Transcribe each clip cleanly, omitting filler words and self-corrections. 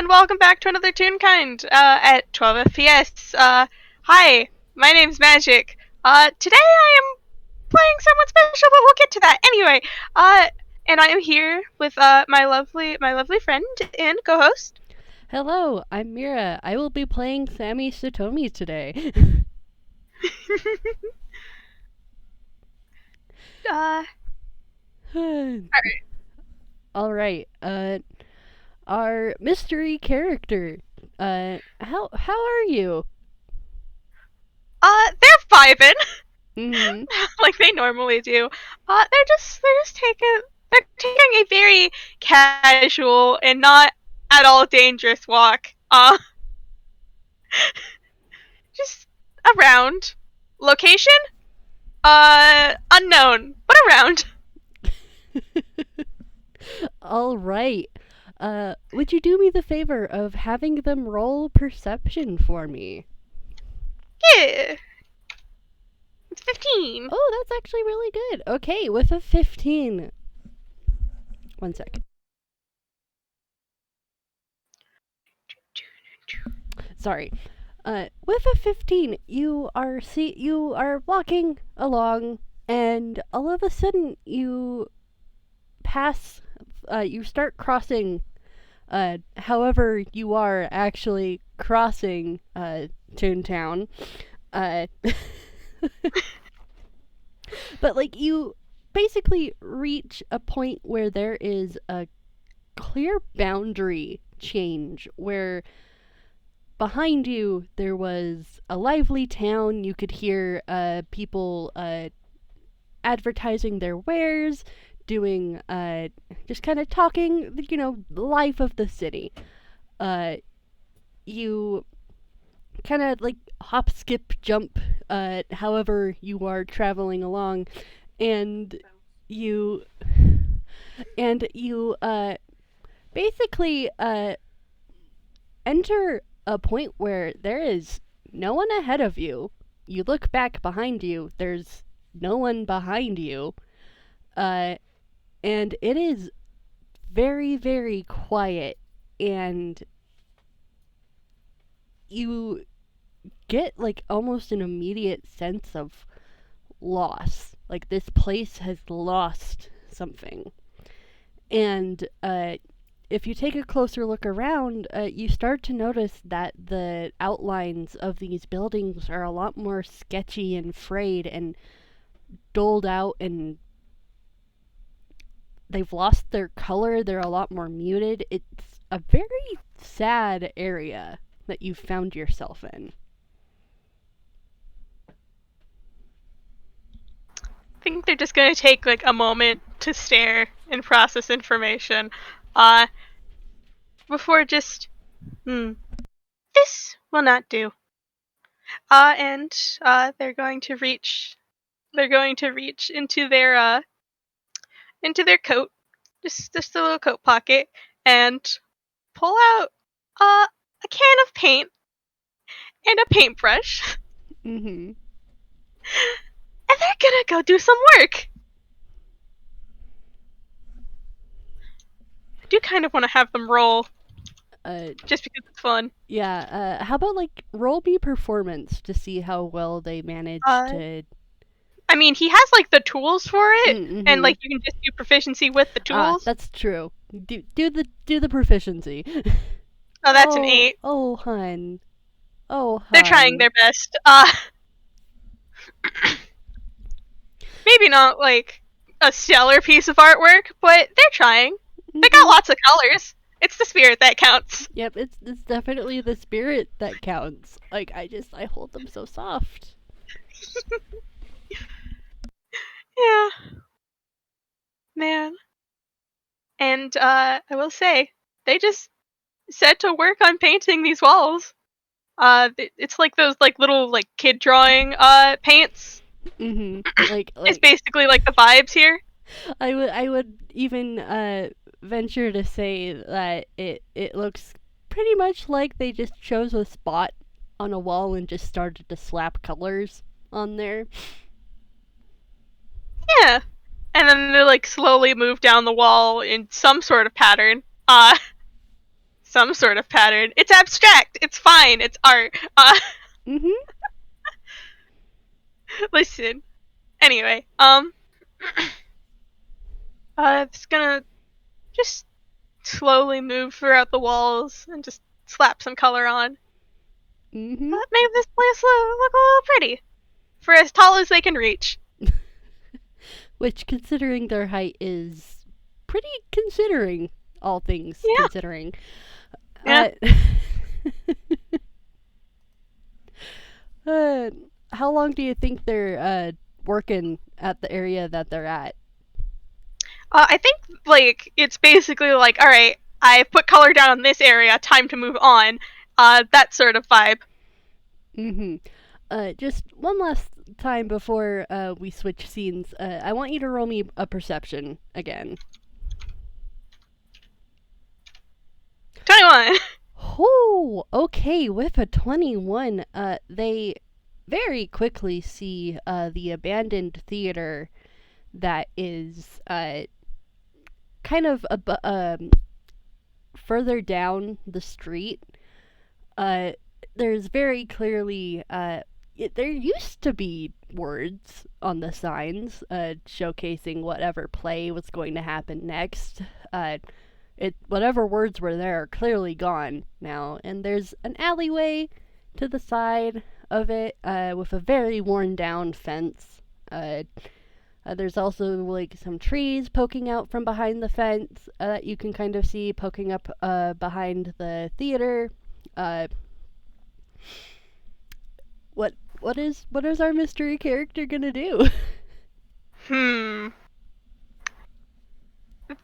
and welcome back to another Toonkind at 12 FPS. Hi, my name's Magic. Today I am playing someone special, but we'll get to that anyway. And I am here with my lovely friend and co-host. Hello, I'm Mira. I will be playing Sammy Satomi today. uh, Alright, our mystery character. How are you? they're vibing Mm-hmm. like they normally do. They're taking a very casual and not at all dangerous walk. Just around. Location? Unknown, but around. Alright. Would you do me the favor of having them roll perception for me? Yeah. It's 15. Oh, that's actually really good. Okay, with a 15. 1 second. Sorry. With a 15, you are walking along, and all of a sudden you you start crossing. However, you are actually crossing Toontown. Uh, but like you basically reach a point where there is a clear boundary change where behind you there was a lively town. You could hear people advertising their wares, doing just kind of talking, the life of the city. You kind of like hop, skip, jump, however you are traveling along, and you you basically enter a point where there is no one ahead of you. You look back behind you, there's no one behind you. And it is very, very quiet, and you get like almost an immediate sense of loss. Like this place has lost something. And if you take a closer look around, you start to notice that the outlines of these buildings are a lot more sketchy and frayed and doled out, and they've lost their color. They're a lot more muted. It's a very sad area that you've found yourself in. I think they're just gonna take like a moment to stare and process information. Before just, this will not do. And they're going to reach. They're going to reach into their coat, just a little coat pocket, and pull out a can of paint and a paintbrush, Mm-hmm. and they're gonna go do some work. I do kind of want to have them roll, just because it's fun. Yeah, how about like roll me performance to see how well they manage to. I mean, he has like the tools for it, Mm-hmm. and like you can just do proficiency with the tools. That's true. Do the proficiency. Oh, that's an 8. Oh, hun. Oh, hun. They're trying their best. Maybe not like a stellar piece of artwork, but they're trying. They got lots of colors. It's the spirit that counts. Yep, it's definitely the spirit that counts. Like I hold them so soft. Yeah. Man. And I will say, they just set to work on painting these walls. It's like those like little like kid drawing paints. Mm-hmm. It's basically like the vibes here. I would even venture to say that it looks pretty much like they just chose a spot on a wall and just started to slap colors on there. Yeah. And then they like slowly move down the wall in some sort of pattern. some sort of pattern. It's abstract. It's fine. It's art. Mm-hmm. Listen. Anyway, it's gonna just slowly move throughout the walls and just slap some color on. Mm-hmm. Make this place look a little pretty. For as tall as they can reach. Which, considering their height, is pretty considering, all things Yeah. considering. Yeah. How long do you think they're working at the area that they're at? I think, like, it's basically like, alright, I've put color down on this area, time to move on. That sort of vibe. Mm-hmm. Just one last time before we switch scenes, I want you to roll me a perception again. 21. Oh, okay, with a 21, they very quickly see the abandoned theater that is kind of further down the street. There's very clearly there used to be words on the signs showcasing whatever play was going to happen next. Whatever words were there are clearly gone now, and there's an alleyway to the side of it with a very worn down fence. There's also like some trees poking out from behind the fence that you can kind of see poking up behind the theater. What is our mystery character gonna do?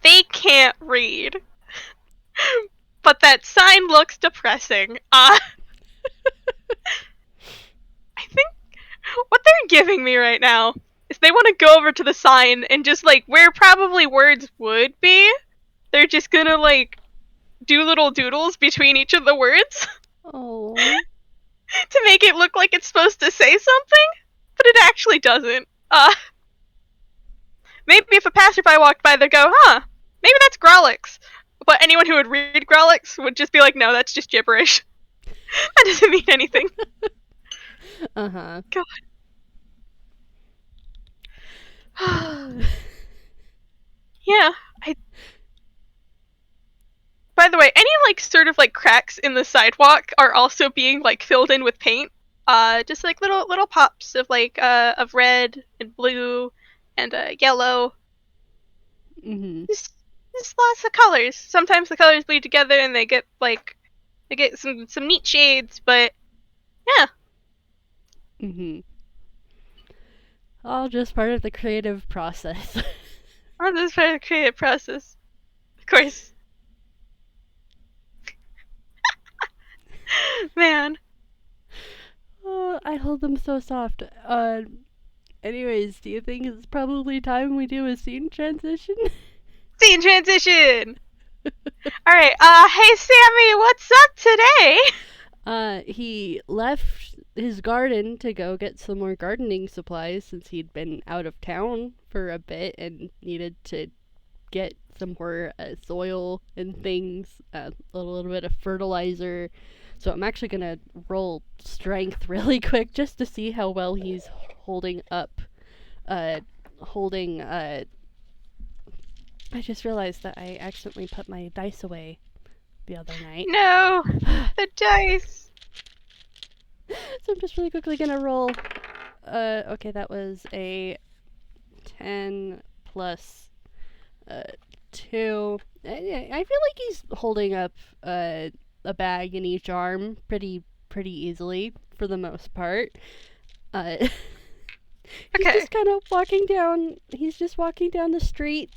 They can't read. But that sign looks depressing. I think what they're giving me right now is they want to go over to the sign and just, like, where probably words would be, they're just gonna, like, do little doodles between each of the words. Oh. To make it look like it's supposed to say something, but it actually doesn't. Maybe if a passerby walked by, they'd go, huh, maybe that's Growlix. But anyone who would read Growlix would just be like, no, that's just gibberish. That doesn't mean anything. Uh-huh. God. Yeah, By the way, any, like, sort of, like, cracks in the sidewalk are also being, like, filled in with paint. Just, like, little pops of, like, of red and blue and, yellow. Mm-hmm. Just lots of colors. Sometimes the colors bleed together and they get, like, some neat shades, but, yeah. Mm-hmm. All just part of the creative process. All just part of the creative process. Of course. Man. I hold them so soft. Anyways, do you think it's probably time we do a scene transition? Scene transition! Alright, hey Sammy, what's up today? He left his garden to go get some more gardening supplies since he'd been out of town for a bit and needed to get some more soil and things, a little bit of fertilizer. So I'm actually gonna roll strength really quick just to see how well he's holding up. I just realized that I accidentally put my dice away the other night. No, the dice. So I'm just really quickly gonna roll. Okay, that was a 10 plus 2. I feel like he's holding up a bag in each arm pretty easily for the most part. He's just kind of walking down. He's just walking down the street,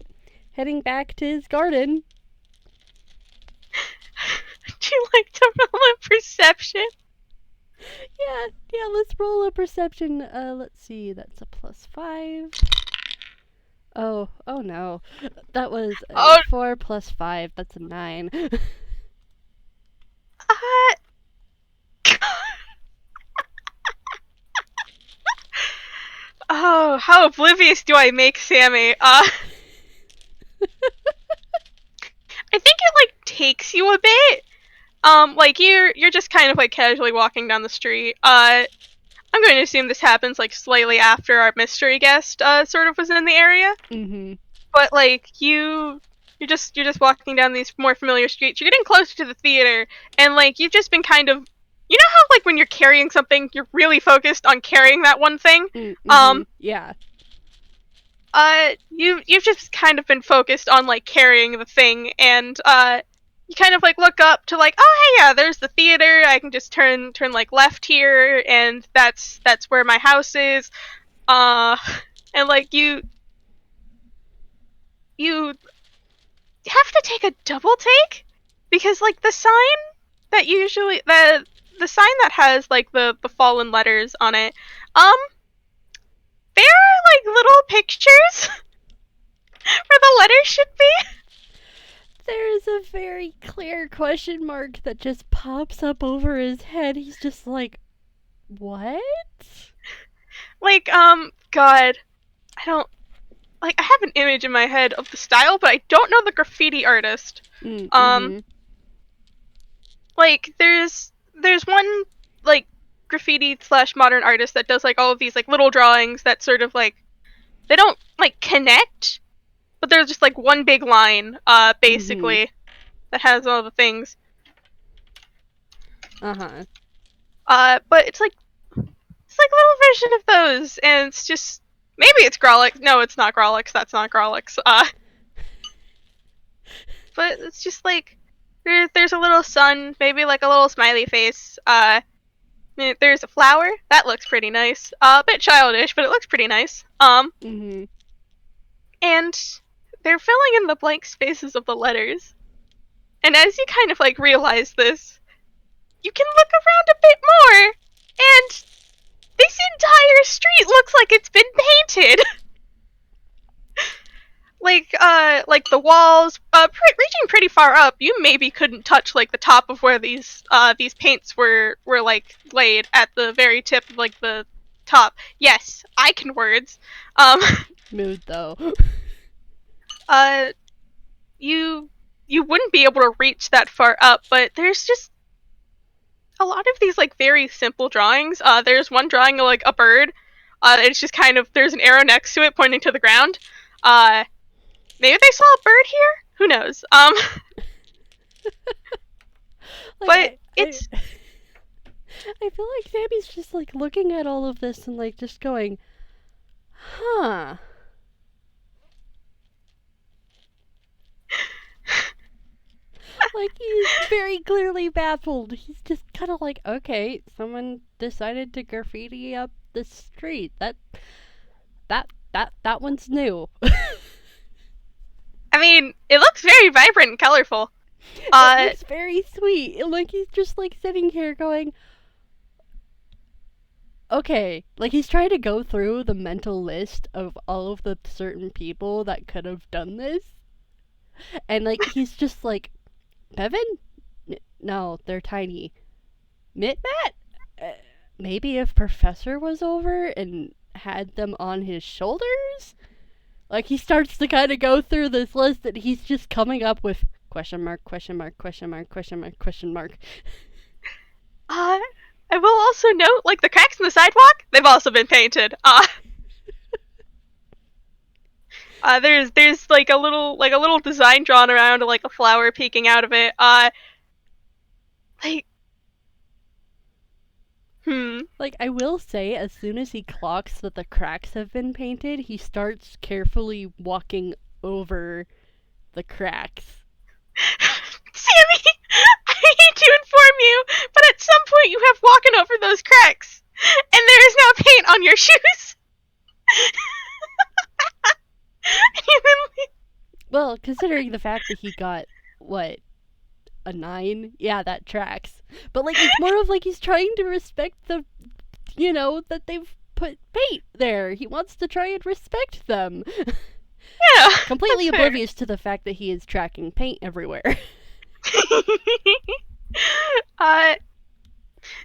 heading back to his garden. Would you like to roll a perception? Yeah. Let's roll a perception. Let's see. That's a +5. Oh no. That was 4 plus 5. That's a 9. Oh, how oblivious do I make Sammy? I think it, like, takes you a bit, Like you're just kind of like casually walking down the street. I'm going to assume this happens like slightly after our mystery guest sort of was in the area. Mm-hmm. But like you're just walking down these more familiar streets. You're getting closer to the theater, and like you've just been kind of, you know how like when you're carrying something, you're really focused on carrying that one thing. Mm-hmm. Yeah. You've just kind of been focused on like carrying the thing, and you kind of like look up to like, oh hey, yeah, there's the theater. I can just turn like left here, and that's where my house is. Uh, and like you have to take a double take because like the sign that has like the fallen letters on it, um, there are like little pictures where the letters should be. There is a very clear question mark that just pops up over his head. He's just like, what? Like, God, I don't like. I have an image in my head of the style, but I don't know the graffiti artist. Mm-hmm. Like, there's one like graffiti slash modern artist that does like all of these like little drawings that sort of like they don't like connect, but there's just like one big line, basically, that has all the things. Uh-huh. But it's like a little version of those, and it's just maybe it's Grolix. No, it's not Grolix. That's not Grolix. But it's just like there's a little sun, maybe like a little smiley face. There's a flower that looks pretty nice. A bit childish, but it looks pretty nice. Mm-hmm. And they're filling in the blank spaces of the letters. And as you kind of like realize this, you can look around a bit more, and this entire street looks like it's been painted. Like the walls, reaching pretty far up, you maybe couldn't touch like the top of where these paints were like laid at the very tip of like the top. Yes, I can words. Mood though. Uh, you wouldn't be able to reach that far up, but there's just a lot of these like very simple drawings. There's one drawing of like a bird. It's just kind of there's an arrow next to it pointing to the ground. Maybe they saw a bird here. Who knows? Like, But it's I feel like Sammy's just like looking at all of this and like just going, huh. Like he's very clearly baffled. He's just kind of like, okay, someone decided to graffiti up the street. That one's new. I mean, it looks very vibrant and colorful. It's very sweet. And like he's just like sitting here going, okay, like he's trying to go through the mental list of all of the certain people that could have done this. And like he's just like, Bevan? No, they're tiny. Mitmat? Maybe if Professor was over and had them on his shoulders? Like he starts to kind of go through this list that he's just coming up with question mark, question mark, question mark, question mark, question mark. I will also note, like the cracks in the sidewalk, they've also been painted. There's like a little design drawn around, like a flower peeking out of it. Like, Like I will say, as soon as he clocks that the cracks have been painted, he starts carefully walking over the cracks. Sammy, I hate to inform you, but at some point you have walking over those cracks, and there is now paint on your shoes. Well, considering the fact that he got, what, a 9? Yeah, that tracks. But, like, it's more of like he's trying to respect the, that they've put paint there. He wants to try and respect them. Yeah. Completely oblivious to the fact that he is tracking paint everywhere.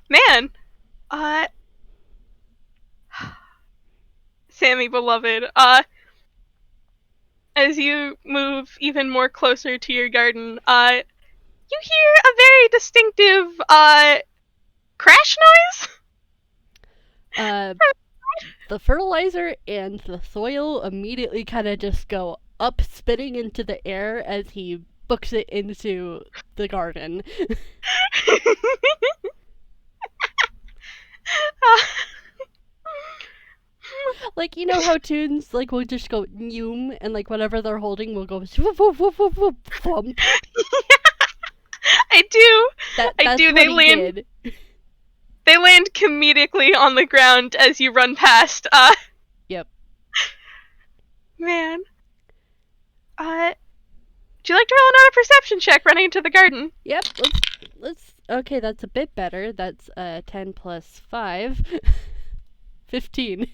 Man, Sammy beloved, as you move even more closer to your garden, you hear a very distinctive crash noise. Uh, the fertilizer and the soil immediately kind of just go up, spitting into the air as he books it into the garden. Like, you know how tunes like will just go noom and like whatever they're holding will go whoop whoop whoop whoop whoop thump. I do. That's They what he land. did. They land comedically on the ground as you run past. Yep. Man. Would you like to roll another perception check running into the garden? Yep. Let's. Okay, that's a bit better. That's 10 plus 5. 15.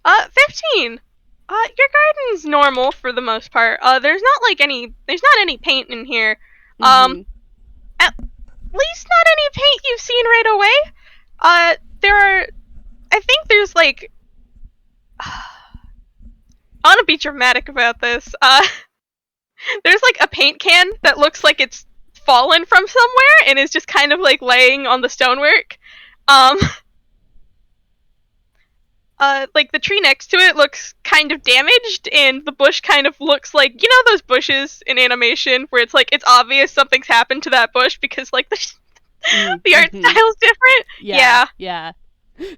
15. Your garden's normal for the most part. There's not any paint in here. Mm-hmm. At least not any paint you've seen right away. I think there's like, I want to be dramatic about this. There's like a paint can that looks like it's fallen from somewhere and is just kind of like laying on the stonework. Like the tree next to it looks kind of damaged, and the bush kind of looks like, you know, those bushes in animation where it's like it's obvious something's happened to that bush because like the art style's different. Yeah. Sammy's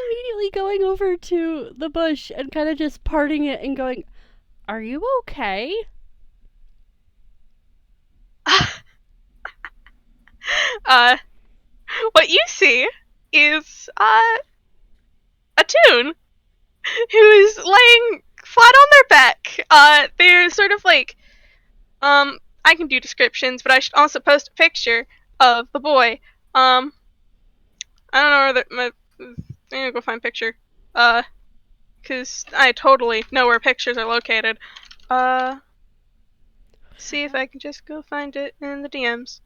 immediately going over to the bush and kind of just parting it and going, "Are you okay?" What you see is a Toon who is laying flat on their back. They're sort of like, I can do descriptions, but I should also post a picture of the boy. I don't know where I'm gonna go find a picture. Cause I totally know where pictures are located. See if I can just go find it in the DMs.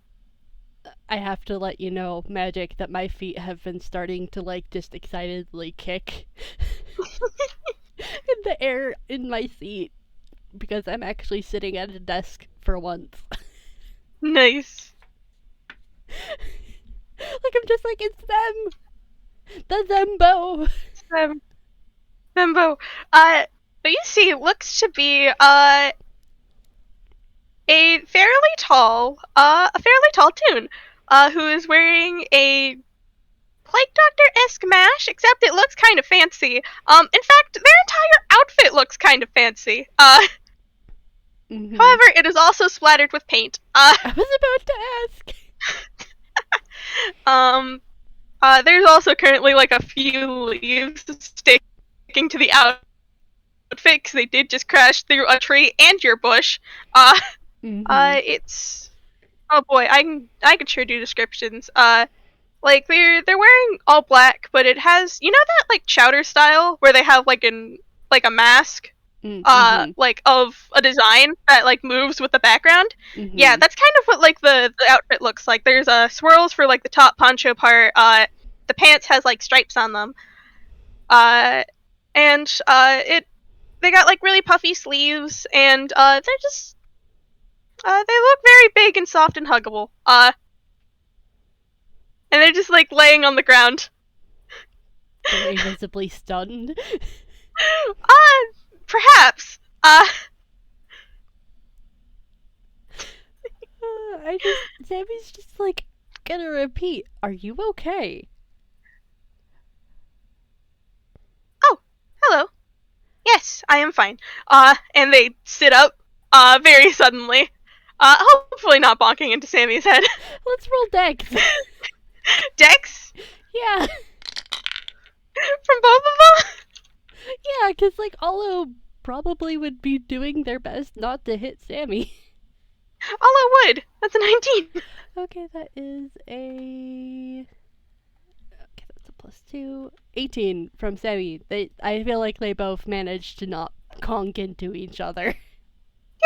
I have to let you know, Magic, that my feet have been starting to like just excitedly kick in the air in my seat because I'm actually sitting at a desk for once. Nice. Like I'm just like, it's them, the Zembo. Bimbo. But you see, it looks to be a fairly tall Toon, who is wearing a Plague Doctor-esque mash, except it looks kind of fancy. In fact, their entire outfit looks kind of fancy. However, it is also splattered with paint. I was about to ask. There's also currently like a few leaves sticking to the outfit because they did just crash through a tree and your bush. It's, oh boy, I can sure do descriptions. Like they're wearing all black, but it has, you know, that like chowder style where they have like a mask, like of a design that like moves with the background. Yeah, that's kind of what like the outfit looks like. There's swirls for like the top poncho part. The pants has like stripes on them. And they got like really puffy sleeves, and they're just they look very big and soft and huggable. And they're just like laying on the ground. Very visibly stunned. Perhaps. Sammy's just like gonna repeat, "Are you okay?" Oh, hello. Yes, I am fine. And they sit up, very suddenly. Hopefully not bonking into Sammy's head. Let's roll Dex. Dex? Yeah. From both of them? Yeah, because like Ollo probably would be doing their best not to hit Sammy. Ollo would. That's a 19. Okay, that is a... Okay, that's a +2. 18 from Sammy. I feel like they both managed to not conk into each other.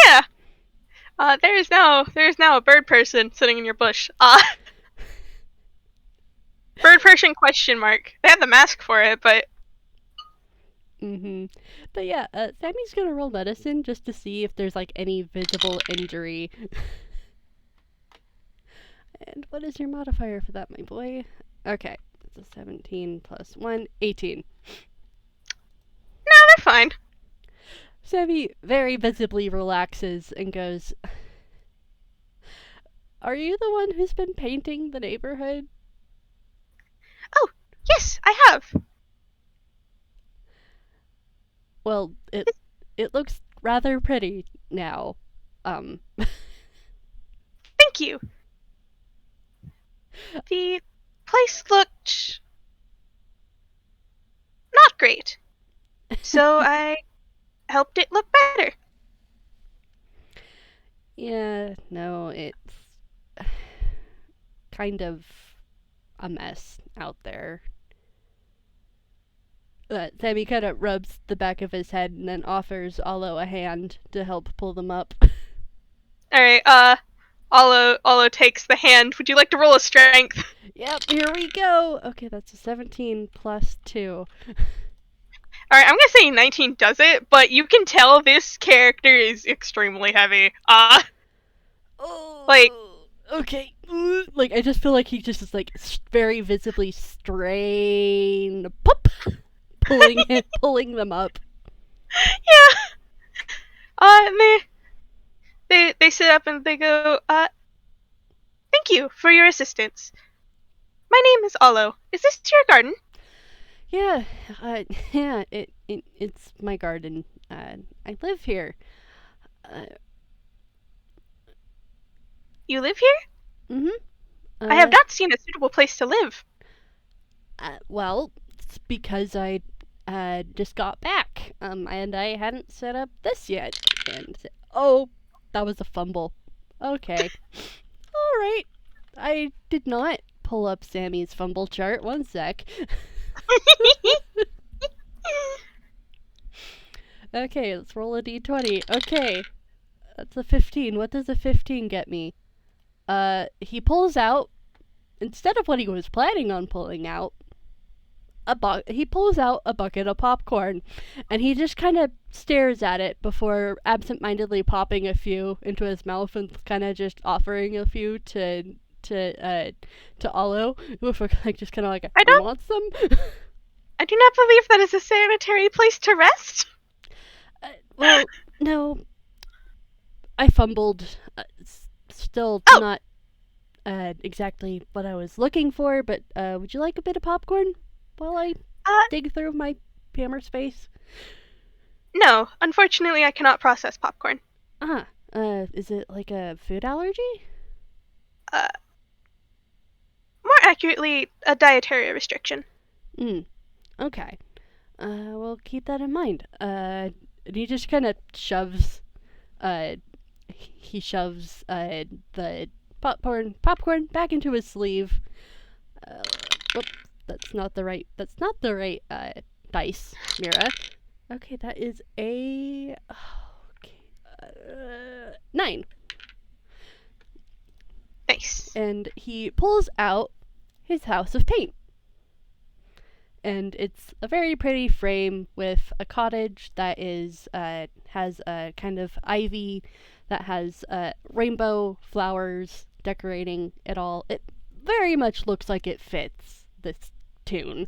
Yeah. There is now a bird person sitting in your bush. Bird person question mark. They have the mask for it, but Mm-hmm. But yeah, Sammy's gonna roll medicine just to see if there's like any visible injury. And what is your modifier for that, my boy? Okay, it's a 17 plus 1, 18. No, they're fine. Sammy very visibly relaxes and goes, "Are you the one who's been painting the neighborhood?" Oh, yes, I have. Well, it looks rather pretty now. Um, Thank you. The place looked not great, so I helped it look better. yeah, no, it's kind of a mess out there. Sammy kind of rubs the back of his head and then offers Ollo a hand to help pull them up. All right, Ollo takes the hand. Would you like to roll a strength? Yep, here we go. Okay, that's a 17 plus 2. All right, I'm gonna say 19 does it, but you can tell this character is extremely heavy. Like, Oh, okay. Like, I just feel like he just is like very visibly strained. Pop! Pulling them up. yeah. And they sit up and they go, thank you for your assistance. My name is Ollo. Is this your garden? Yeah, yeah. It's my garden. I live here. Uh, You live here? mhm. I have not seen a suitable place to live. Well, it's because I just got back. And I hadn't set up this yet. And oh, that was a fumble. Okay. All right. I did not pull up Sammy's fumble chart. One sec. Okay, let's roll a d20. Okay, that's a 15. What does a 15 get me? He pulls out, instead of what he was planning on pulling out, he pulls out a bucket of popcorn, and he just kind of stares at it before absent-mindedly popping a few into his mouth and kind of just offering a few to Ollo, with like just kind of like, I "You don't. want some?" I do not believe that is a sanitary place to rest. Well, no, I fumbled. Still Oh, not exactly what I was looking for, but would you like a bit of popcorn while I uh, dig through my hammer space? no. Unfortunately, I cannot process popcorn. Ah, is it like a food allergy? Uh, More accurately, a dietary restriction. Hmm, okay. We'll keep that in mind. And he just kind of shoves, he shoves, the popcorn back into his sleeve. Uh, whoop, that's not the right, dice, Mira. Okay, that is a, okay, 9. Nice. And he pulls out his house of paint. And it's a very pretty frame with a cottage that has a kind of ivy that has rainbow flowers decorating it all. It very much looks like it fits this tune.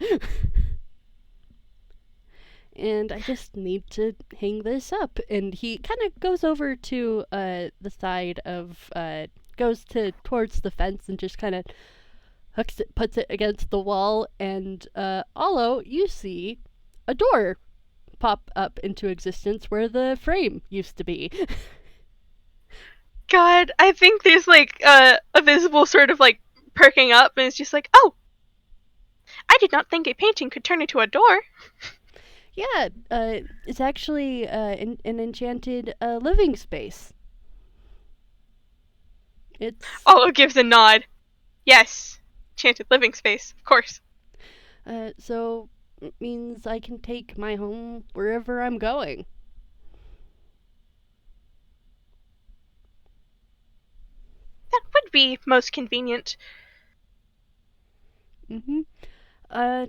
And I just need to hang this up. And he kind of goes over to the side of goes to towards the fence and just kind of hooks it, puts it against the wall, and Ollo, you see a door pop up into existence where the frame used to be. God, I think there's like a visible sort of like perking up, and it's just like, oh, I did not think a painting could turn into a door. Yeah, it's actually an enchanted living space. It's Ollo gives a nod. Yes, enchanted living space, of course. so it means I can take my home wherever I'm going. That would be most convenient. Mm-hmm. Uh,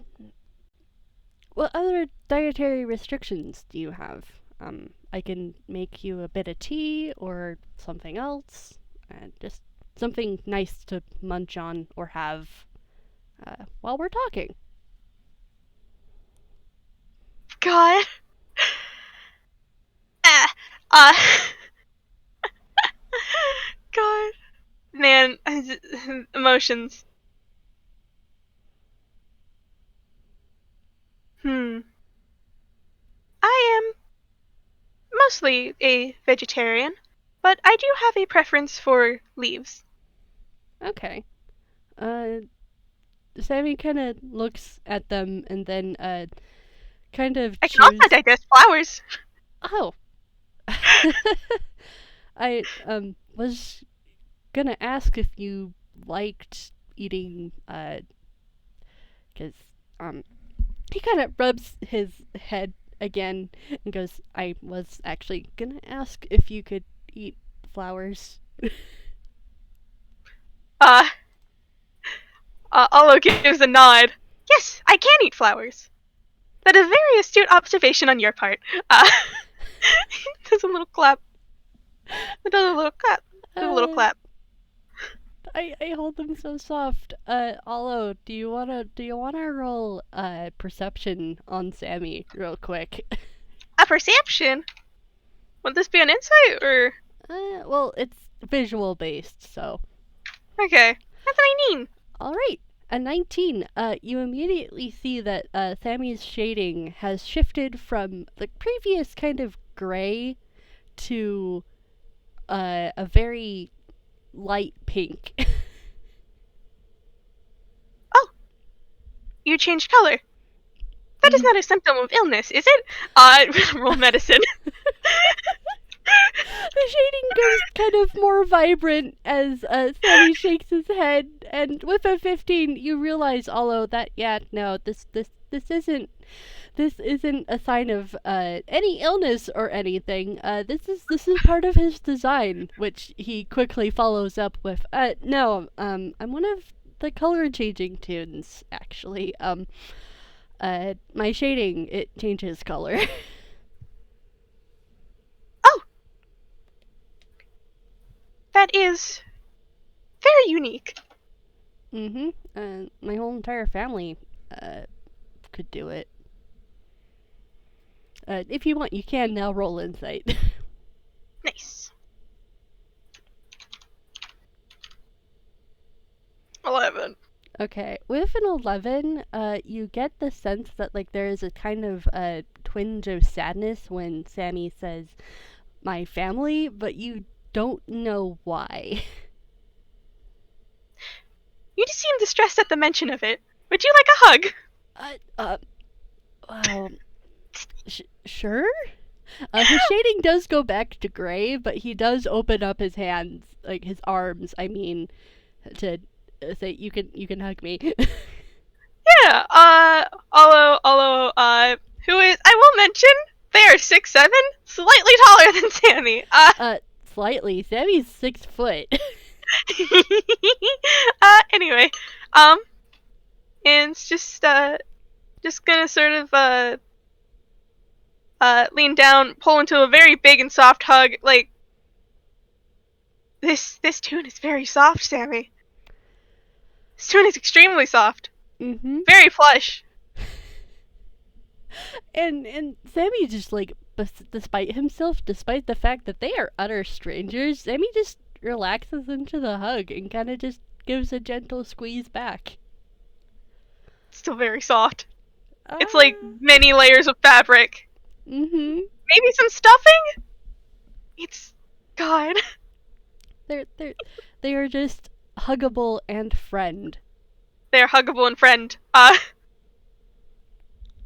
What other dietary restrictions do you have? I can make you a bit of tea or something else. Just something nice to munch on or have while we're talking. God. Ah. Uh. God. Man. Emotions. I am mostly a vegetarian, but I do have a preference for leaves. Okay. Uh, Sammy kind of looks at them and then kind of I can also chews. digest flowers. Oh, I was gonna ask if you liked eating because he kind of rubs his head again and goes, I was actually gonna ask if you could eat flowers. Uh, Ollo gives a nod. Yes, I can eat flowers. That is a very astute observation on your part. Does a little clap. It does a little clap. Does a little Uh, clap. I hold them so soft. Ollo, do you wanna roll perception on Sammy real quick? A perception? Would this be an insight or? Well, it's visual based, so. Okay, that's what I mean. All right, a 19. You immediately see that Sammy's shading has shifted from the previous kind of gray to a very light pink. Oh, you changed color. That is Mhm. not a symptom of illness, is it? Roll medicine. The shading goes kind of more vibrant as Sammy shakes his head, and with a 15, you realize, although that yeah, no, this isn't a sign of any illness or anything. This is part of his design, which he quickly follows up with. No, I'm one of the color changing tunes, actually. My shading it changes color. Oh, that is very unique. Mm-hmm. My whole entire family could do it. If you want, you can now roll insight. Nice. 11. Okay, with an 11, you get the sense that like there is a kind of twinge of sadness when Sammy says "my family," but you don't know why. You just seem distressed at the mention of it. Would you like a hug? Uh, well, sure. His shading does go back to gray, but he does open up his hands, like his arms. I mean, to say you can hug me. Yeah, Ollo, who is, I will mention, they are 6'7", slightly taller than Sammy. Slightly. Sammy's 6 foot. Anyway, and it's just gonna sort of, lean down, pull into a very big and soft hug, like, this tune is very soft, Sammy. This tune is extremely soft. Mm-hmm. Very plush. And Sammy just like, despite himself, despite the fact that they are utter strangers, Sammy just relaxes into the hug and kind of just gives a gentle squeeze back. Still very soft. It's Uh, like many layers of fabric. mm-hmm. Maybe some stuffing? It's... God. They are just huggable and friend. They're huggable and friend.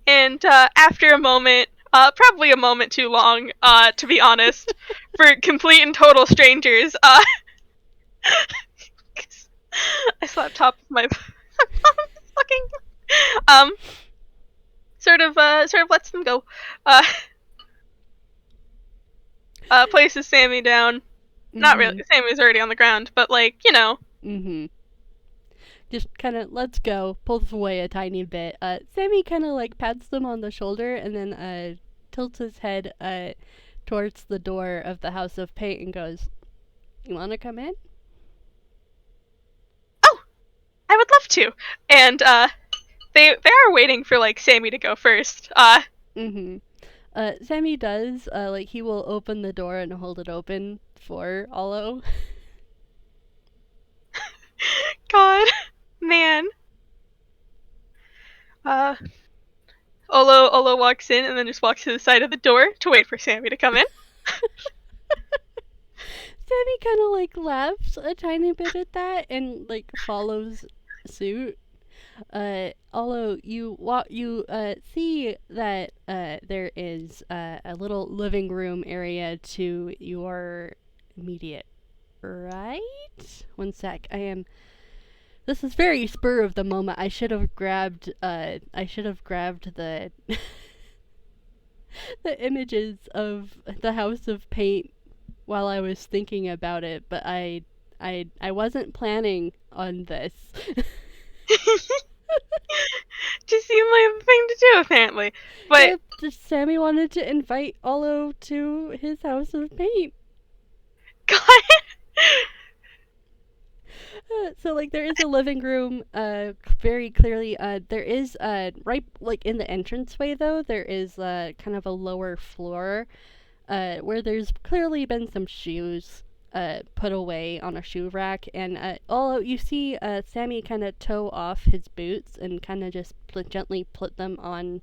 And after a moment, probably a moment too long, to be honest, for complete and total strangers, I slapped top of my fucking, um, sort of lets them go, places Sammy down. Mm-hmm. Not really, Sammy was already on the ground, but like, you know. Mm-hmm. just kind of lets go, pulls away a tiny bit. Sammy kind of like pats them on the shoulder and then tilts his head towards the door of the House of Paint and goes, "You want to come in?" Oh, I would love to. And they are waiting for like Sammy to go first. Mm-hmm. Sammy does. Like he will open the door and hold it open for Ollo. God, man. Uh, Ollo walks in and then just walks to the side of the door to wait for Sammy to come in. Sammy kind of like laughs a tiny bit at that and like follows suit. Although you see that there is a little living room area to your immediate right. One sec. This is very spur of the moment. I should have grabbed the the images of the House of Paint while I was thinking about it, but I wasn't planning on this. Just seemed like the thing to do, apparently. But just Sammy wanted to invite Ollo to his House of Paint. God. So like there is a living room, very clearly. There is right like in the entranceway though. There is kind of a lower floor, where there's clearly been some shoes put away on a shoe rack, and all you see Sammy kind of toe off his boots and kind of just gently put them on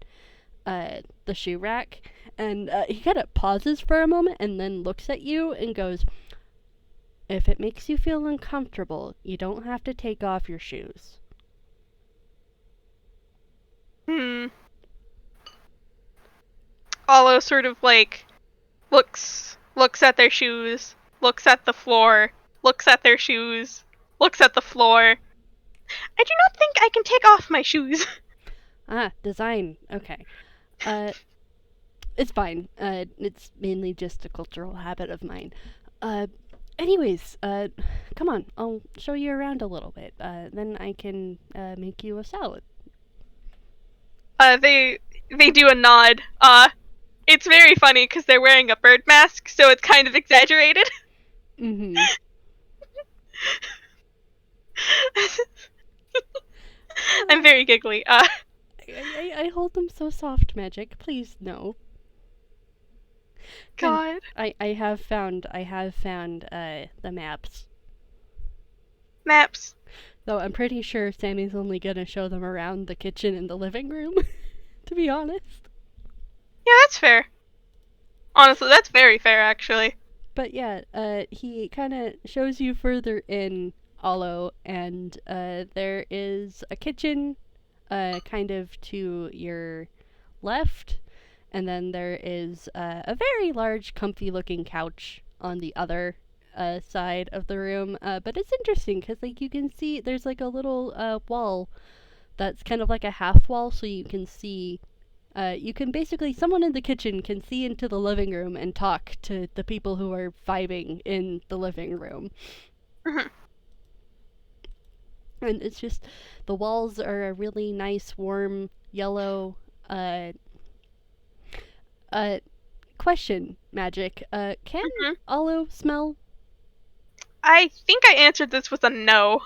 the shoe rack, and he kind of pauses for a moment and then looks at you and goes, "If it makes you feel uncomfortable, you don't have to take off your shoes." Ollo sort of like looks at their shoes, looks at the floor, looks at their shoes, looks at the floor. I do not think I can take off my shoes. Design. Okay. It's fine. It's mainly just a cultural habit of mine. Anyways, come on. I'll show you around a little bit. Then I can make you a salad. They do a nod. It's very funny because they're wearing a bird mask, so it's kind of exaggerated. Mm-hmm. I'm very giggly. I hold them so soft, Magic. Please, no. God. And I have found the maps. Maps. Though I'm pretty sure Sammy's only gonna show them around the kitchen and the living room, to be honest. Yeah, that's fair. Honestly, that's very fair, actually. But yeah, he kind of shows you further in Ollo, and there is a kitchen, kind of to your left, and then there is a very large, comfy-looking couch on the other side of the room. But it's interesting because like you can see there's like a little wall that's kind of like a half wall, so you can see. You can basically, someone in the kitchen can see into the living room and talk to the people who are vibing in the living room. Mm-hmm. And it's just, the walls are a really nice, warm yellow. Question, Magic. Can Ollo smell? I think I answered this with a no.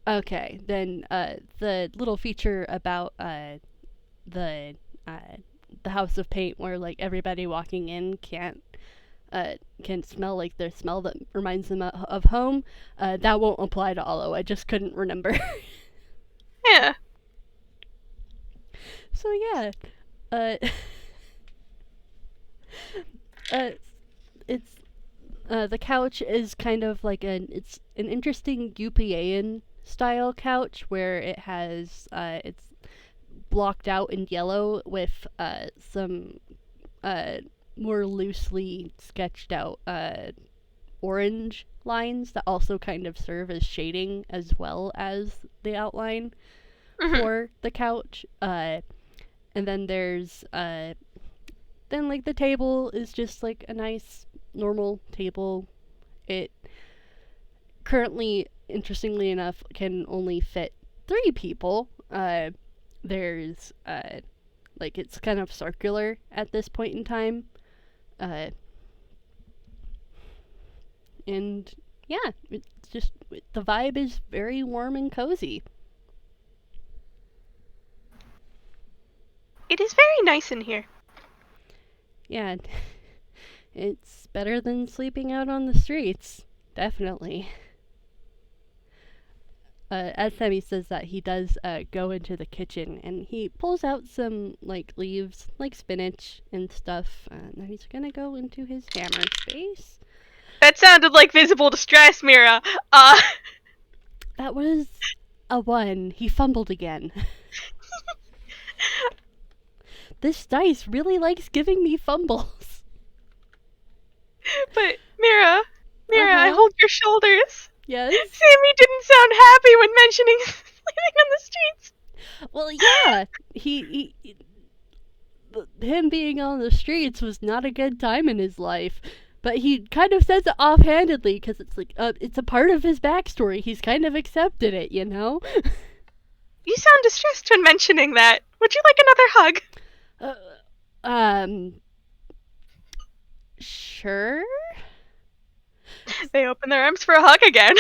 Okay, then the little feature about the House of Paint where like everybody walking in can smell like their smell that reminds them of home, that won't apply to Ollo. I just couldn't remember. Yeah. So yeah, it's the couch is kind of like it's an interesting UPAN style couch where it has it's blocked out in yellow with some more loosely sketched out orange lines that also kind of serve as shading as well as the outline for the couch. And then there's then like the table is just like a nice normal table. It currently, interestingly enough, can only fit three people. There's like it's kind of circular at this point in time. Uh, and yeah, it's just the vibe is very warm and cozy. It is very nice in here. Yeah, it's better than sleeping out on the streets. Definitely. As Sammy says that, he does go into the kitchen and he pulls out some like leaves, like spinach and stuff, and then he's gonna go into his hammer space. That sounded like visible distress, Mira. That was a 1. He fumbled again. This dice really likes giving me fumbles. But Mira, I hold your shoulders. Yes? Sammy didn't sound happy when mentioning sleeping on the streets. Well, yeah. Him being on the streets was not a good time in his life. But he kind of says it offhandedly because it's like, it's a part of his backstory. He's kind of accepted it, you know? You sound distressed when mentioning that. Would you like another hug? Sure? They open their arms for a hug again.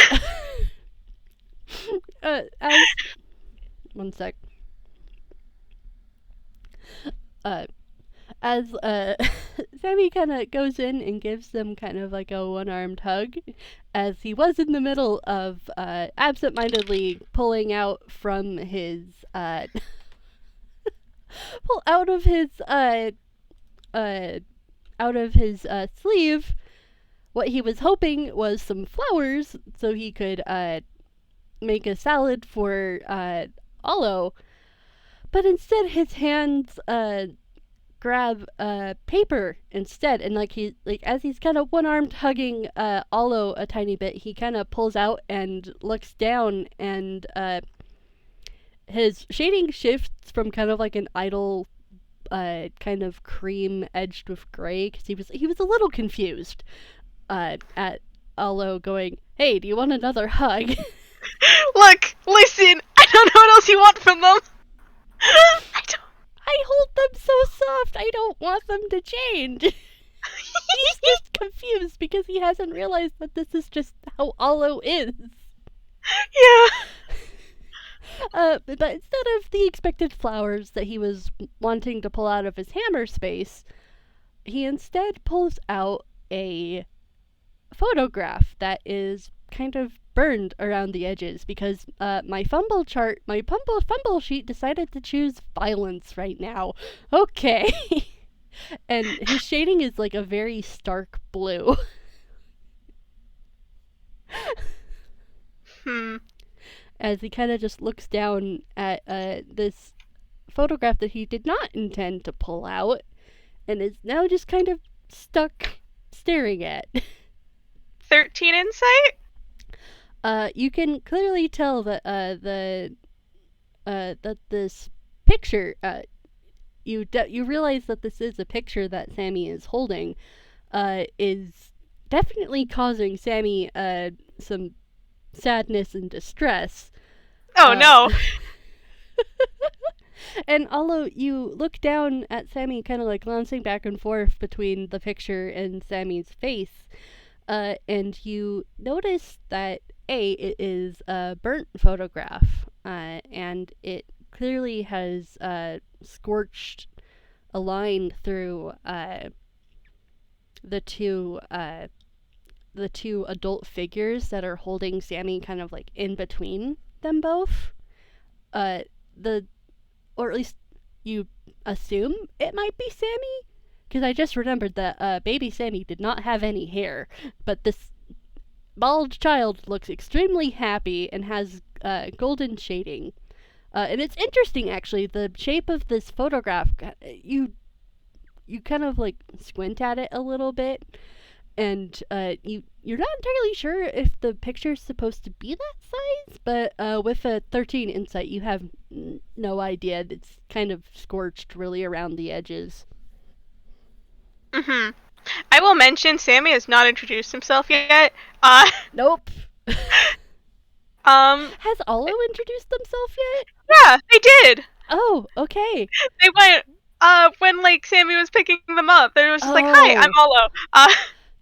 As... One sec. As Sammy kind of goes in and gives them kind of like a one-armed hug, as he was in the middle of absentmindedly pulling out from his pull out of his sleeve what he was hoping was some flowers so he could make a salad for Ollo, but instead his hands grab paper instead, and as he's kind of one-armed hugging Ollo a tiny bit, he kind of pulls out and looks down, and his shading shifts from kind of like an idle kind of cream edged with gray, because he was a little confused at Ollo going, "Hey, do you want another hug?" Look, listen, I don't know what else you want from them. I hold them so soft, I don't want them to change. He's just confused because he hasn't realized that this is just how Ollo is. Yeah. But instead of the expected flowers that he was wanting to pull out of his hammer space, he instead pulls out a photograph that is kind of burned around the edges because my fumble sheet decided to choose violence right now. Okay. And his shading is like a very stark blue. As he kind of just looks down at this photograph that he did not intend to pull out and is now just kind of stuck staring at. 13 insight? You can clearly tell that that this picture, you realize that this is a picture that Sammy is holding, is definitely causing Sammy some sadness and distress. Oh no. And although you look down at Sammy kind of like glancing back and forth between the picture and Sammy's face, and you notice that it is a burnt photograph, and it clearly has scorched a line through the two adult figures that are holding Sammy kind of like in between them both. Or at least you assume it might be Sammy, because I just remembered that baby Sammy did not have any hair, but this bald child looks extremely happy and has golden shading. And it's interesting, actually, the shape of this photograph. You kind of like squint at it a little bit, and you're not entirely sure if the picture's supposed to be that size, but with a 13 insight, you have no idea. It's kind of scorched really around the edges. I will mention Sammy has not introduced himself yet. Nope. Has Ollo introduced themselves yet? Yeah, they did. Oh, okay. They went, when, like, Sammy was picking them up, they were just like, hi, I'm Oh. Ollo.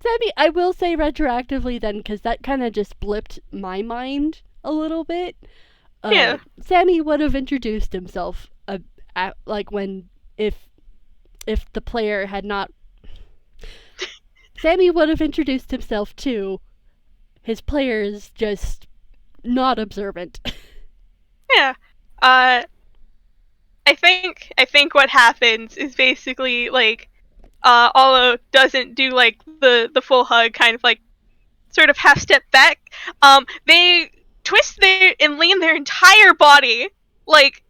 Sammy, I will say retroactively then, because that kind of just blipped my mind a little bit. Yeah. Sammy would have introduced himself, like when if the player had not. Sammy would have introduced himself too. His players just not observant. Yeah. I think what happens is basically, like, Ollo doesn't do, like, the full hug, kind of, like, sort of half step back. They twist and lean their entire body, like,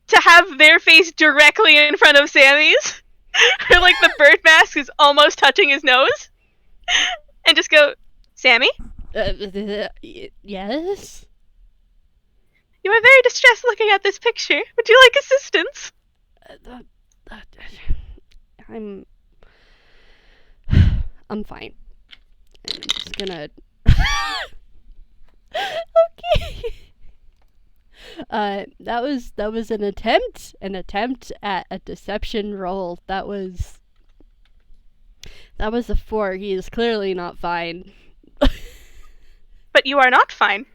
to have their face directly in front of Sammy's. Where, like, the bird mask is almost touching his nose. And just go, Sammy? Yes? You are very distressed looking at this picture. Would you like assistance? I'm. I'm fine. I'm just gonna. Okay. That was an attempt at a deception roll. That was a 4. He is clearly not fine. But you are not fine.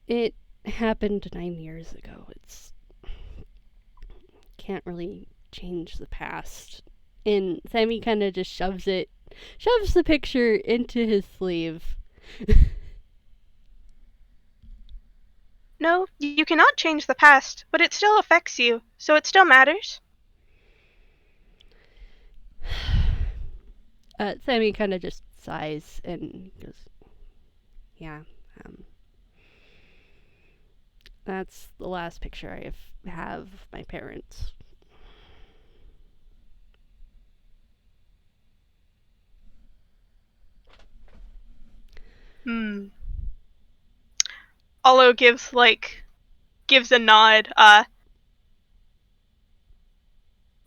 It happened 9 years ago. It's can't really change the past. And Sammy kind of just shoves the picture into his sleeve. No, you cannot change the past, but it still affects you, so it still matters. Sammy kind of just sighs and goes, yeah, that's the last picture I have of my parents. Ollo gives a nod.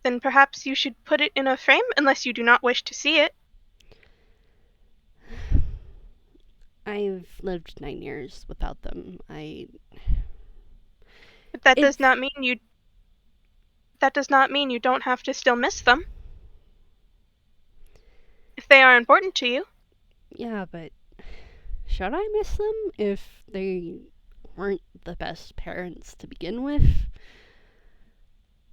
Then perhaps you should put it in a frame, unless you do not wish to see it. I've lived 9 years without them. But that does not mean you. That does not mean you don't have to still miss them. If they are important to you. Yeah, but should I miss them if they weren't the best parents to begin with?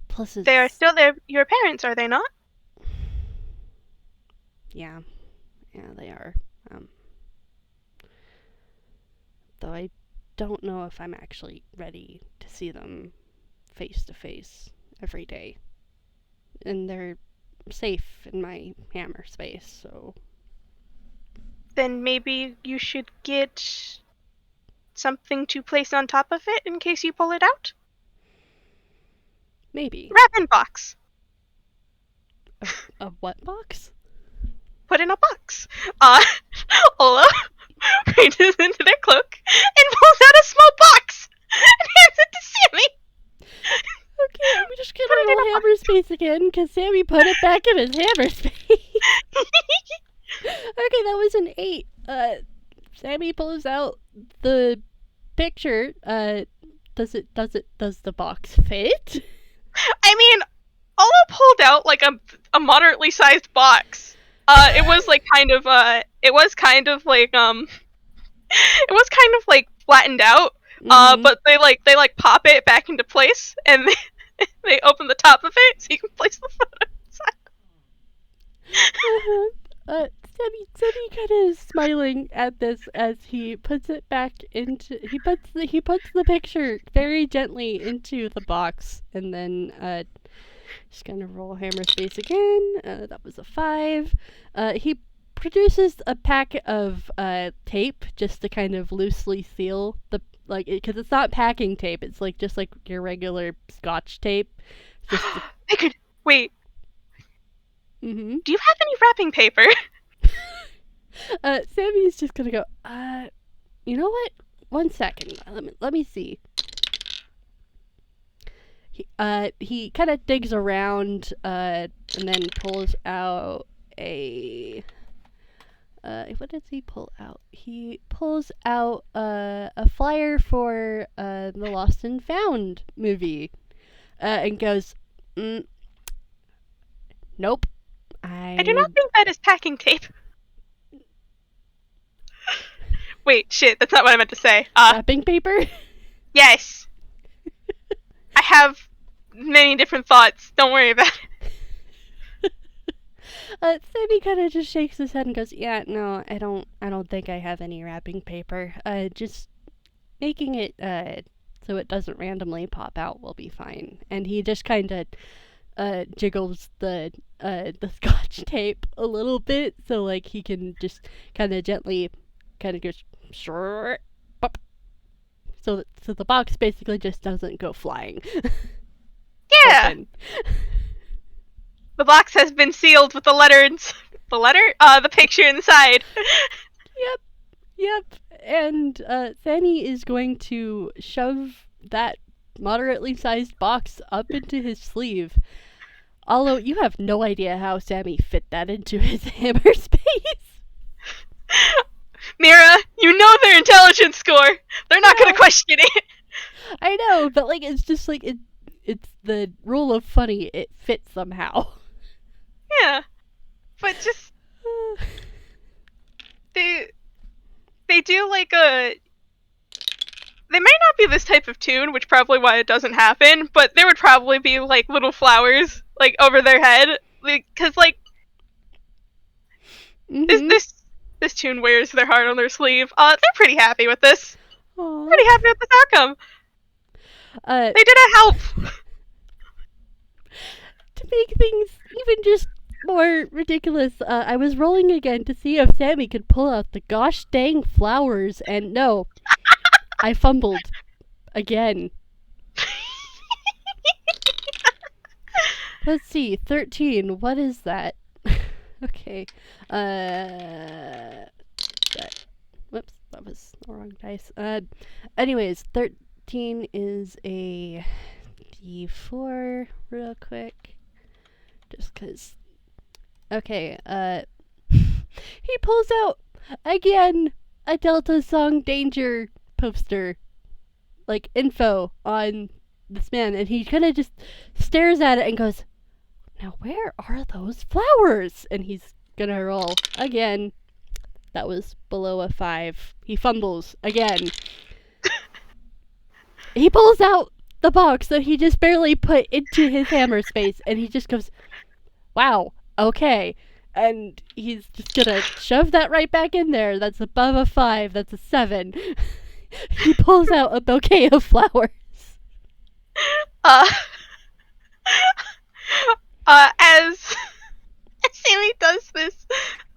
Plus, They are still your parents, are they not? Yeah, they are. Though I don't know if I'm actually ready to see them face to face every day. And they're safe in my hammer space, so. Then maybe you should get something to place on top of it in case you pull it out? Maybe. Wrap in box. A what box? Put in a box. Ollo reaches into their cloak and pulls out a small box and hands it to Sammy. Okay, I'm just gonna roll hammer space again, because Sammy put it back in his hammer space. Okay, that was an 8. Sammy pulls out the picture. Does the box fit? I mean, Ollo pulled out like a moderately sized box. It was kind of flattened out. But they pop it back into place, and they open the top of it so you can place the photo inside. Sammy kind of is smiling at this as he puts it back into. He puts the picture very gently into the box, and then just gonna roll hammer space again. That was a 5. He produces a pack of tape just to kind of loosely seal the because it's not packing tape. It's just like your regular Scotch tape. Just I could wait. Mm-hmm. Do you have any wrapping paper? Sammy's just gonna go. You know what? 1 second. Let me see. He kind of digs around, and then pulls out a what does he pull out? He pulls out a flyer for the Lost and Found movie, and goes, "Nope, I do not think that is packing tape. Wait, shit, that's not what I meant to say. Wrapping paper." Yes. I have many different thoughts. Don't worry about it. Sammy kind of just shakes his head and goes, "Yeah, no, I don't think I have any wrapping paper. Just making it so it doesn't randomly pop out will be fine." And he just kind of jiggles the scotch tape a little bit so like he can just kind of gently kind of goes sure pop, so the box basically just doesn't go flying. Yeah. The box has been sealed with the picture inside. Yep. And Sammy is going to shove that moderately sized box up into his sleeve. Although you have no idea how Sammy fit that into his hammer space. Mira, you know their intelligence score. They're not gonna question it. I know, but like it's just like it's the rule of funny. It fits somehow. Yeah, but just they do like a. They might not be this type of tune, which probably why it doesn't happen. But there would probably be like little flowers like over their head, because like this tune wears their heart on their sleeve. They're pretty happy with this. Aww. Pretty happy with this outcome. They didn't help. To make things even just more ridiculous, I was rolling again to see if Sammy could pull out the gosh dang flowers, and no, I fumbled again. Let's see, 13. What is that? Okay. Whoops, that was the wrong dice. Anyways, 13 is a D4 real quick. Just cause. Okay, he pulls out, again, a Delta Song Danger poster. Like, info on this man, and he kind of just stares at it and goes, "Now where are those flowers?" And he's gonna roll again. That was below a 5. He fumbles again. He pulls out the box that he just barely put into his hammer space, and he just goes, "Wow, okay." And he's just gonna shove that right back in there. That's above a 5. That's a 7. He pulls out a bouquet of flowers. As Sammy does this,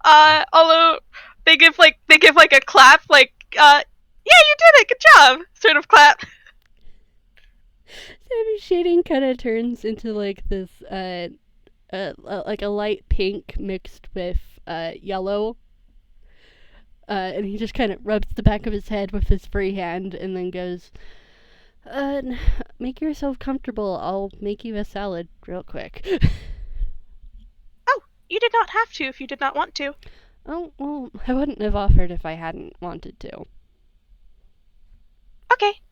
although they give like a clap, like, yeah, you did it, good job, sort of clap. Sammy's shading kind of turns into like this, like a light pink mixed with yellow. And he just kind of rubs the back of his head with his free hand and then goes, "Make yourself comfortable. I'll make you a salad real quick." Oh, you did not have to if you did not want to. Oh, well, I wouldn't have offered if I hadn't wanted to. Okay.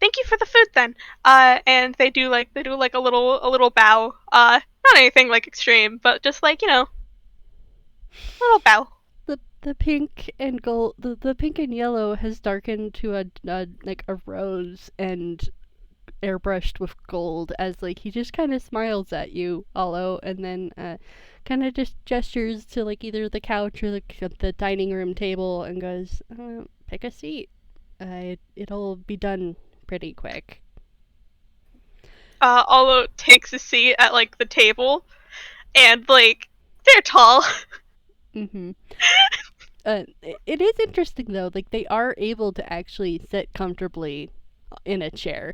Thank you for the food then. And they do like a little bow. Not anything like extreme, but just like, a little bow. The pink and gold, the pink and yellow has darkened to a like a rose and airbrushed with gold as like he just kind of smiles at you, Ollo, and then kind of just gestures to like either the couch or the dining room table and goes, "Pick a seat. It'll be done pretty quick." Ollo takes a seat at like the table, and like they're tall. Mm-hmm. It is interesting though, like they are able to actually sit comfortably in a chair.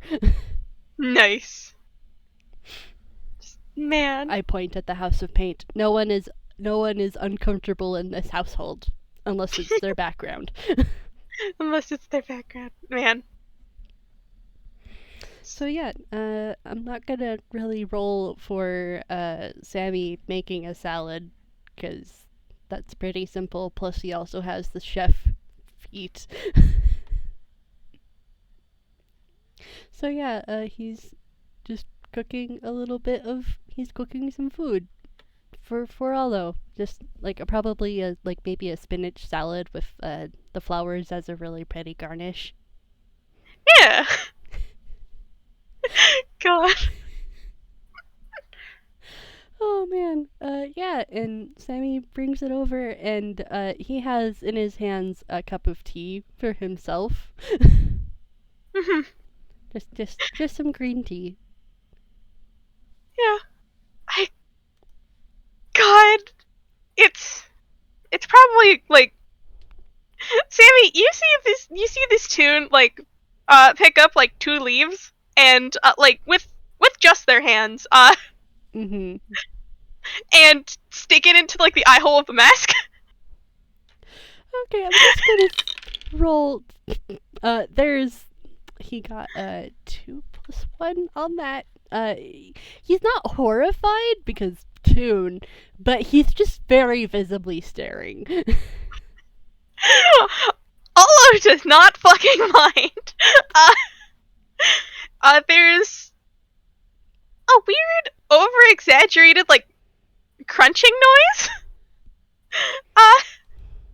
Nice. Man. I point at the house of paint. No one is uncomfortable in this household unless it's their background. Unless it's their background. Man. So yeah, I'm not gonna really roll for Sammy making a salad because that's pretty simple. Plus, he also has the chef feat. So yeah, he's just cooking a little bit of. He's cooking some food for Ollo. Just like probably like maybe a spinach salad with the flowers as a really pretty garnish. Yeah. God. Oh man, yeah, and Sammy brings it over, and he has in his hands a cup of tea for himself. Mhm. just some green tea. Yeah. I. God. It's probably like Sammy. You see this tune like pick up like 2 leaves and like with just their hands Mm-hmm. and stick it into like the eye hole of the mask. Okay, I'm just gonna roll. There's he got 2+1 on that. He's not horrified because Toon, but he's just very visibly staring. Ollo does not fucking mind. There's a weird, over-exaggerated, like, crunching noise.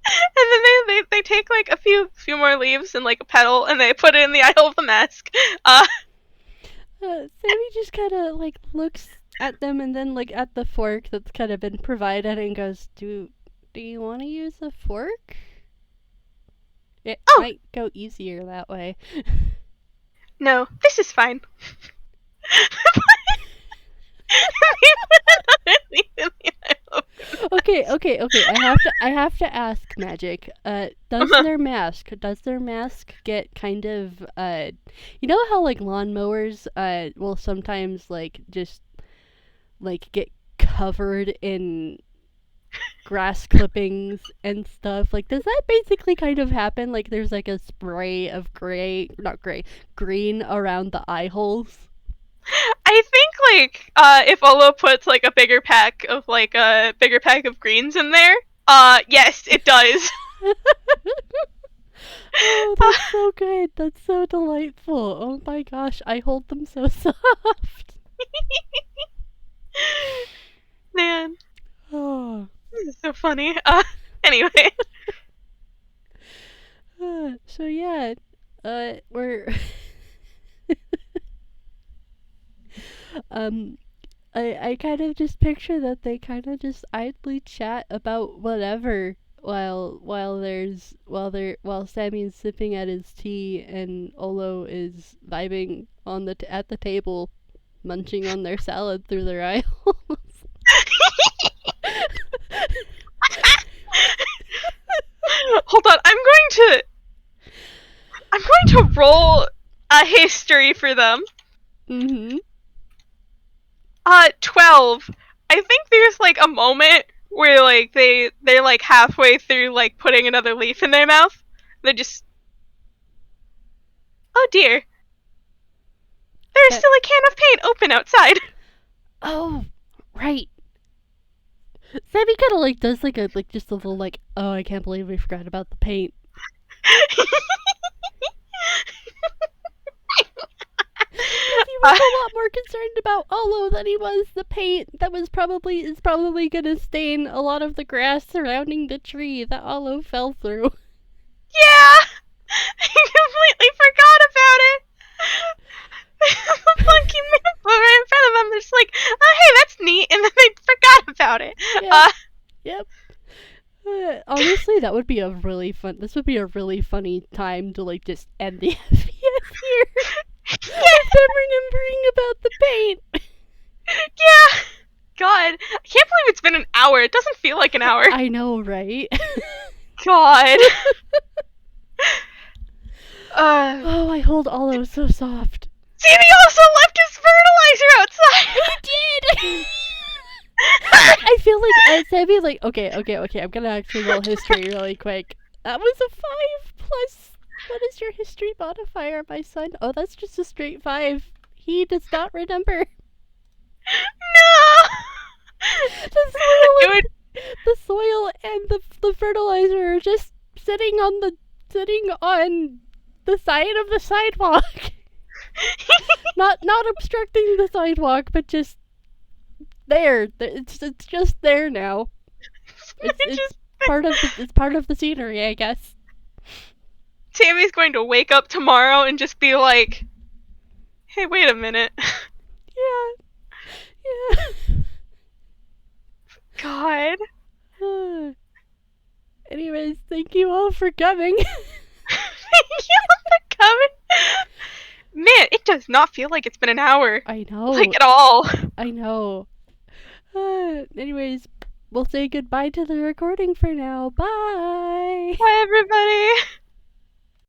And then they take, like, a few more leaves and, like, a petal, and they put it in the eye hole of the mask. Sammy just kind of, like, looks at them and then, like, at the fork that's kind of been provided and goes, Do you want to use a fork? It might go easier that way. No, this is fine. Okay. I have to ask, Magic. Does their mask get kind of you know how like lawnmowers will sometimes like just like get covered in grass clippings and stuff? Like, does that basically kind of happen? Like, there's like a spray of green around the eye holes. I think like if Ollo puts like a bigger pack of greens in there, yes, it does. Oh, that's so good. That's so delightful. Oh my gosh, I hold them so soft. Man, Oh. this is so funny. Anyway. So yeah, we're um I kind of just picture that they kind of just idly chat about whatever while Sammy's sipping at his tea and Ollo is vibing on at the table, munching on their salad through their eye holes. Hold on, I'm going to roll a history for them. Mm-hmm. 12. I think there's like a moment where like they're like halfway through like putting another leaf in their mouth. They're just, oh dear, there's still a can of paint open outside. Oh, right. Sammy kind of like does like just a little like, oh, I can't believe we forgot about the paint. He was a lot more concerned about Ollo than he was the paint that is probably gonna stain a lot of the grass surrounding the tree that Ollo fell through. Yeah, I completely forgot about it. The funky man right in front of them. They're just like, oh hey, that's neat, and then they forgot about it. Yeah. Yep. Honestly, that would be a really fun. This would be a really funny time to like just end the FPS here. With them remembering about the paint. Yeah. God, I can't believe it's been an hour. It doesn't feel like an hour. I know, right? God. Oh, I hold Ollo so soft. Sammy also left his fertilizer outside. He did. I feel like Sammy like okay. I'm gonna actually roll history really quick. That was a 5+. What is your history modifier, my son? Oh, that's just a straight 5. He does not remember. No. the soil and the fertilizer are just sitting on the side of the sidewalk. Not obstructing the sidewalk, but just there. It's just there now. It's part of the scenery, I guess. Tammy's going to wake up tomorrow and just be like, "Hey, wait a minute." Yeah. God. Anyways, thank you all for coming. Thank you for coming. Man, it does not feel like it's been an hour. I know. Like at all. I know. Anyways, we'll say goodbye to the recording for now. Bye. Bye, everybody.